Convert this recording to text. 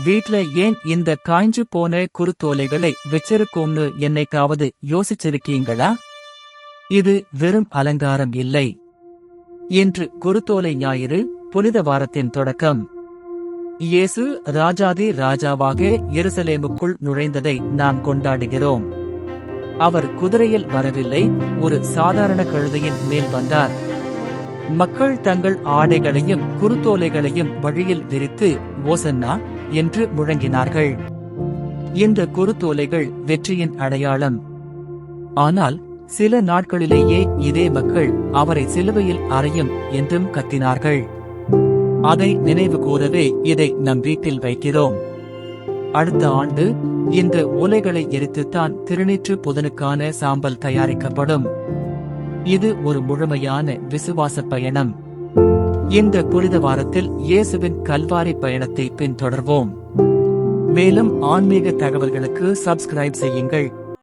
வீட்ல ஏன் இந்த காய்ஞ்சு போன குருத்தோலைகளை வச்சிருக்கோம்னு என்னைக்காவது யோசிச்சிருக்கீங்களா? இது வெறும் அலங்காரம் இல்லை. இன்று குருத்தோலை ஞாயிறு, புனித வாரத்தின் தொடக்கம். இயேசு ராஜாதி ராஜாவாக எருசலேமுக்குள் நுழைந்ததை நாம் கொண்டாடுகிறோம். அவர் குதிரையில் வரவில்லை, ஒரு சாதாரண கழுதையின் மேல் வந்தார். மக்கள் தங்கள் ஆடைகளையும் குருத்தோலைகளையும் வழியில் விரித்து ஓசன்னா என்று முழங்கினார்கள். இந்த குருத்தோலைகள் வெற்றியின் அடையாளம். ஆனால் சில நாட்களிலேயே இதே மக்கள் அவரை சிலுவையில் அறையும் என்றும் கத்தினார்கள். அதை நினைவு கூறவே இதை நம் வீட்டில் வைக்கிறோம். அடுத்த ஆண்டு இந்த ஓலைகளை எரித்துத்தான் திருநீற்று புதனுக்கான சாம்பல் தயாரிக்கப்படும். இது ஒரு முழுமையான விசுவாச பயணம். இந்த புனித வாரத்தில் இயேசுவின் கல்வாரி பயணத்தை பின்தொடர்வோம். மேலும் ஆன்மீக தகவல்களுக்கு சப்ஸ்கிரைப் செய்யுங்கள்.